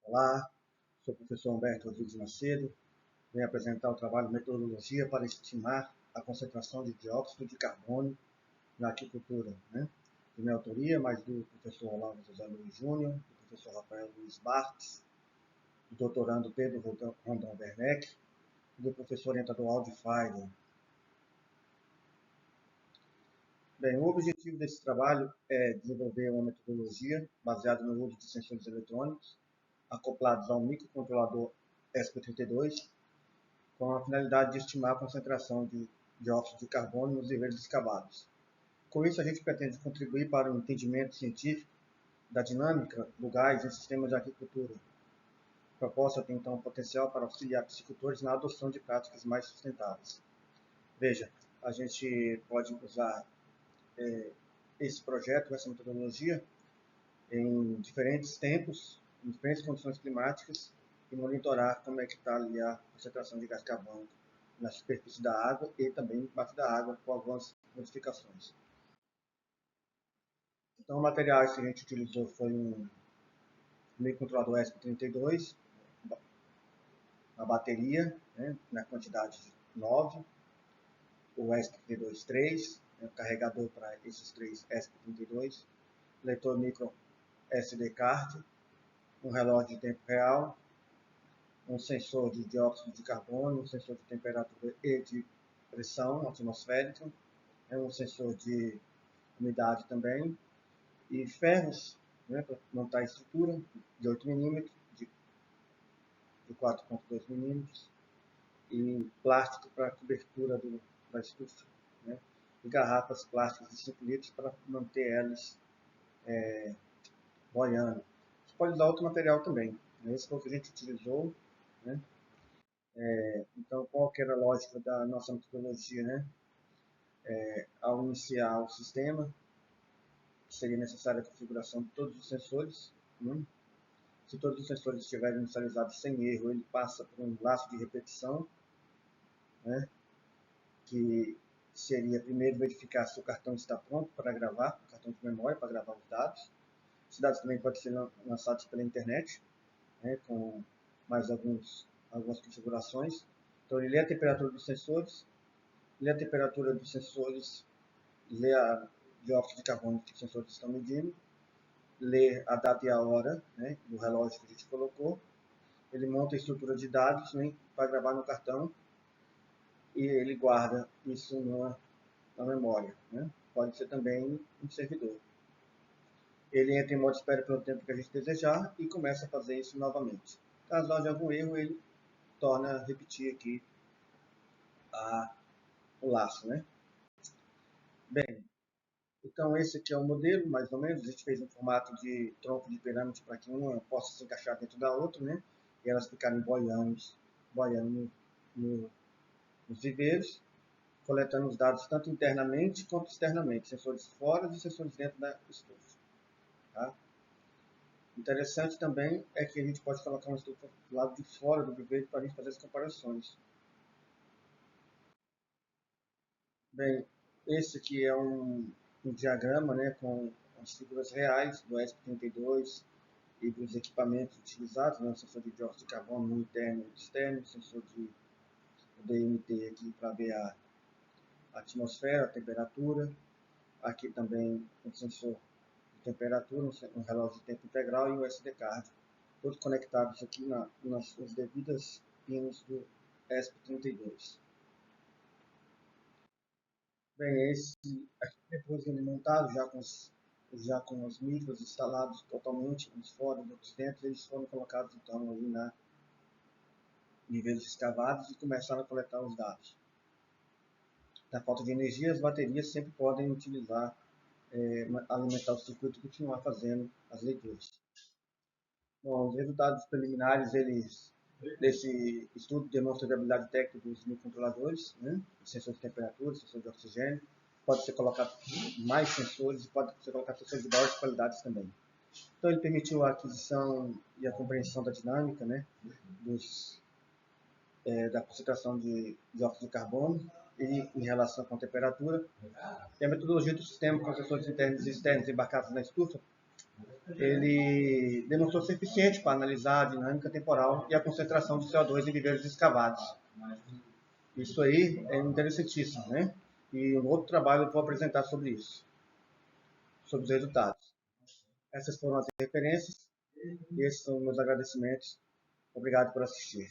Olá, sou o professor Humberto Rodrigues Macedo. Venho apresentar o trabalho Metodologia para estimar a concentração de dióxido de carbono na aquicultura, de minha autoria, mas do professor Olavo José Luiz Júnior, do professor Rafael Luiz Bartz, do doutorando Pedro Rondon Werneck e do professor orientador Aldi Feiler. Bem, o objetivo desse trabalho é desenvolver uma metodologia baseada no uso de sensores eletrônicos acoplados ao microcontrolador ESP32, com a finalidade de estimar a concentração de dióxido de carbono nos níveis escavados. Com isso, a gente pretende contribuir para o entendimento científico da dinâmica do gás em sistemas de agricultura. A proposta tem, então, potencial para auxiliar piscicultores na adoção de práticas mais sustentáveis. Veja, a gente pode usar esse projeto, essa metodologia, em diferentes tempos, em diferentes condições climáticas, e monitorar como é que está ali a concentração de gás carbônico na superfície da água e também embaixo da água, com algumas modificações. Então, o material que a gente utilizou foi um microcontrolador ESP32, a bateria, na quantidade de 9, o ESP32-3, o carregador para esses três ESP32, leitor micro SD card, um relógio de tempo real, um sensor de dióxido de carbono, um sensor de temperatura e de pressão atmosférica, um sensor de umidade também, e ferros, para montar a estrutura, de 8 mm, de 4,2 mm, e plástico para cobertura da estufa, e garrafas plásticas de 5 litros para manter elas boiando. Você pode usar outro material também. Esse foi o que a gente utilizou. Então, qual que era a lógica da nossa metodologia? Ao iniciar o sistema, seria necessária a configuração de todos os sensores. Se todos os sensores estiverem inicializados sem erro, ele passa por um laço de repetição, que seria primeiro verificar se o cartão está pronto para gravar, o cartão de memória para gravar os dados. Os dados também podem ser lançados pela internet, com mais algumas configurações. Então, ele lê a temperatura dos sensores, lê a temperatura dos sensores, lê a dióxido de carbono que os sensores estão medindo, lê a data e a hora do relógio que a gente colocou, ele monta a estrutura de dados para gravar no cartão e ele guarda isso na memória. Pode ser também um servidor. Ele entra em modo espera pelo tempo que a gente desejar e começa a fazer isso novamente. Caso haja algum erro, ele torna a repetir aqui o laço. Bem, então esse aqui é o modelo, mais ou menos. A gente fez um formato de tronco de pirâmide para que uma possa se encaixar dentro da outra, e elas ficarem boiando nos viveiros, coletando os dados tanto internamente quanto externamente, sensores fora e sensores dentro da estufa. Tá? Interessante também é que a gente pode colocar uma estufa do lado de fora do viveiro para a gente fazer as comparações. Bem, esse aqui é um diagrama com as figuras reais do ESP32 e dos equipamentos utilizados, sensor de dióxido de carbono no interno e externo, sensor de DMT aqui para ver a atmosfera, a temperatura, aqui também um sensor de temperatura, um relógio de tempo integral e o SD card, todos conectados aqui nas devidas pinos do ESP32. Bem, esse aqui depois ele montado já com os micros instalados totalmente, uns fora e outros dentro, eles foram colocados então ali na níveis escavados e começaram a coletar os dados. Na falta de energia, as baterias sempre podem alimentar o circuito e continuar fazendo as leituras. Bom, os resultados preliminares desse estudo demonstram a viabilidade técnica dos microcontroladores, sensor de temperatura, sensor de oxigênio. Pode ser colocado mais sensores e pode ser colocado sensores de maiores qualidades também. Então, ele permitiu a aquisição e a compreensão da dinâmica da concentração de dióxido de carbono e em relação com a temperatura. E a metodologia do sistema com sensores internos e externos embarcados na estufa ele demonstrou ser eficiente para analisar a dinâmica temporal e a concentração de CO2 em viveiros escavados. Isso aí é interessantíssimo, né? E um outro trabalho eu vou apresentar sobre isso, sobre os resultados. Essas foram as referências e esses são os meus agradecimentos. Obrigado por assistir.